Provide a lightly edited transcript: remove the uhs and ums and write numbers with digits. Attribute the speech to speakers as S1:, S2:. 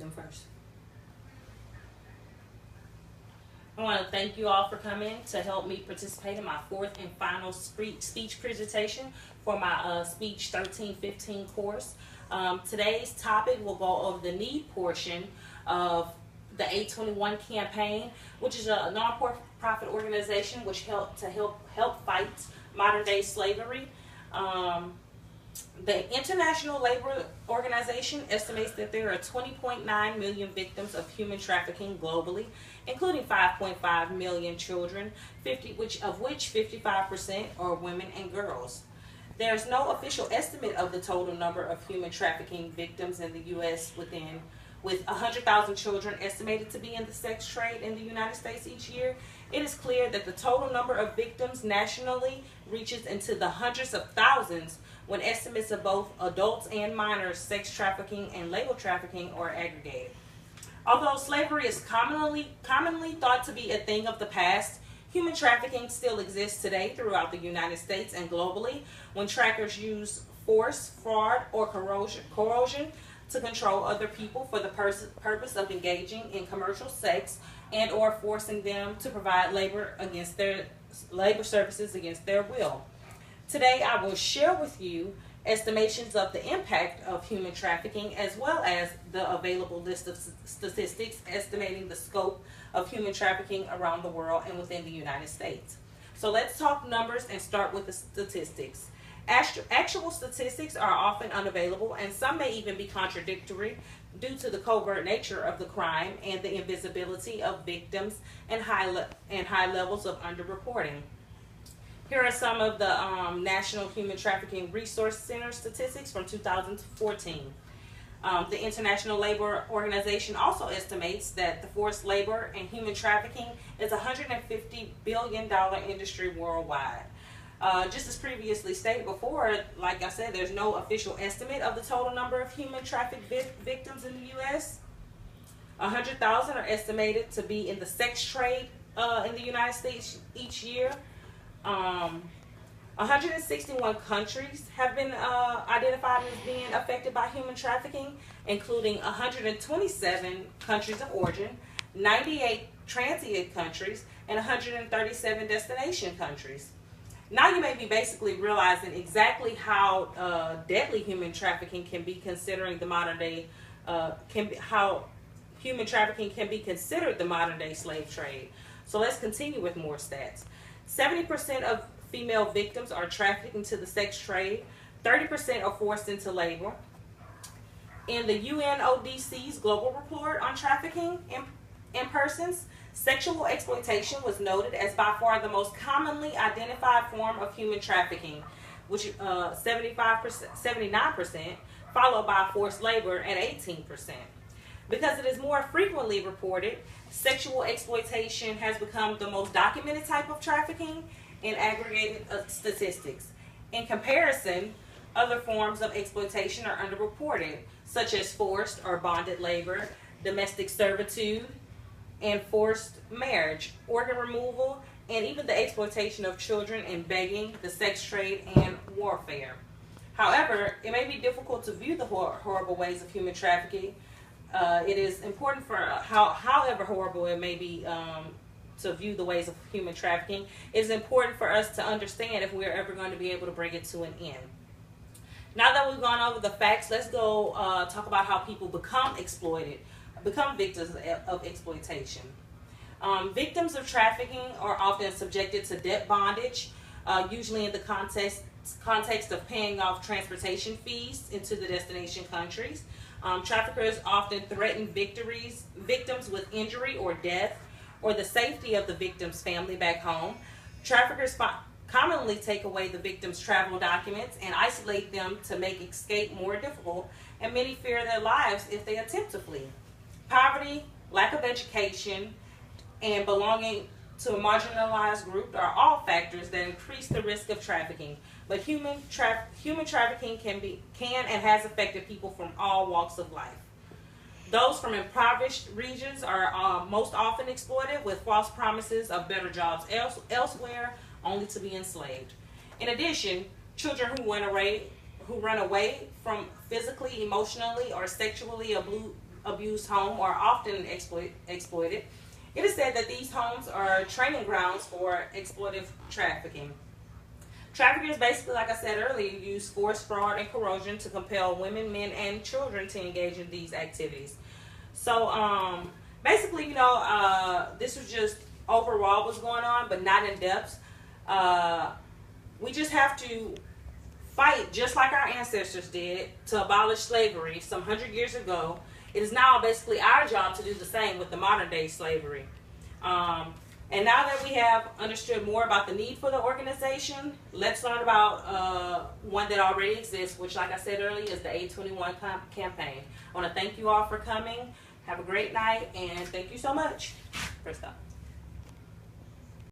S1: them first. I want to thank you all for coming to help me participate in my fourth and final speech presentation for my Speech 1315 course. Today's topic will go over the need portion of the 821 campaign, which is a non-profit organization which help fight modern day slavery. The International Labor Organization estimates that there are 20.9 million victims of human trafficking globally, including 5.5 million children, of which 55% are women and girls. There is no official estimate of the total number of human trafficking victims in the U.S. with 100,000 children estimated to be in the sex trade in the United States each year. It is clear that the total number of victims nationally reaches into the hundreds of thousands when estimates of both adults and minors sex trafficking and labor trafficking are aggregated. Although slavery is commonly thought to be a thing of the past, human trafficking still exists today throughout the United States and globally when trackers use force, fraud, or coercion to control other people for the purpose of engaging in commercial sex and or forcing them to provide labor services against their will. Today I will share with you estimations of the impact of human trafficking as well as the available list of statistics estimating the scope of human trafficking around the world and within the United States. So let's talk numbers and start with the statistics. Actual statistics are often unavailable and some may even be contradictory due to the covert nature of the crime and the invisibility of victims and high levels of underreporting. Here are some of the National Human Trafficking Resource Center statistics from 2014. The International Labor Organization also estimates that the forced labor and human trafficking is a $150 billion industry worldwide. Just as previously stated before, like I said, there's no official estimate of the total number of human trafficked victims in the U.S. 100,000 are estimated to be in the sex trade in the United States each year. 161 countries have been identified as being affected by human trafficking, including 127 countries of origin, 98 transit countries, and 137 destination countries. Now you may be basically realizing exactly how deadly human trafficking can be, considering the modern day, how human trafficking can be considered the modern day slave trade. So let's continue with more stats. 70% of female victims are trafficked into the sex trade. 30% are forced into labor. In the UNODC's Global Report on Trafficking in Persons, sexual exploitation was noted as by far the most commonly identified form of human trafficking, which 79%, followed by forced labor at 18%. Because it is more frequently reported, sexual exploitation has become the most documented type of trafficking in aggregated statistics. In comparison, other forms of exploitation are underreported, such as forced or bonded labor, domestic servitude, and forced marriage, organ removal, and even the exploitation of children in begging, the sex trade, and warfare. However, it may be difficult to view the horrible ways of human trafficking. It is important for, however horrible it may be to view the ways of human trafficking, it is important for us to understand if we're ever going to be able to bring it to an end. Now that we've gone over the facts, let's go talk about how people become victims of exploitation. Victims of trafficking are often subjected to debt bondage, usually in the context of paying off transportation fees into the destination countries. Traffickers often threaten victims with injury or death, or the safety of the victim's family back home. Traffickers commonly take away the victim's travel documents and isolate them to make escape more difficult, and many fear their lives if they attempt to flee. Poverty, lack of education, and belonging to a marginalized group are all factors that increase the risk of trafficking. But human trafficking can and has affected people from all walks of life. Those from impoverished regions are most often exploited with false promises of better jobs elsewhere, only to be enslaved. In addition, children who run away from physically, emotionally, or sexually abused home are often exploited. It is said that these homes are training grounds for exploitive trafficking. Traffickers basically, like I said earlier, use force, fraud, and coercion to compel women, men, and children to engage in these activities. So, basically, this was just overall what's going on, but not in depth. We just have to fight just like our ancestors did to abolish slavery some 100 years ago. It is now basically our job to do the same with the modern day slavery. And now that we have understood more about the need for the organization, let's learn about one that already exists, which, like I said earlier, is the 821 campaign. I want to thank you all for coming. Have a great night, and thank you so much. First up.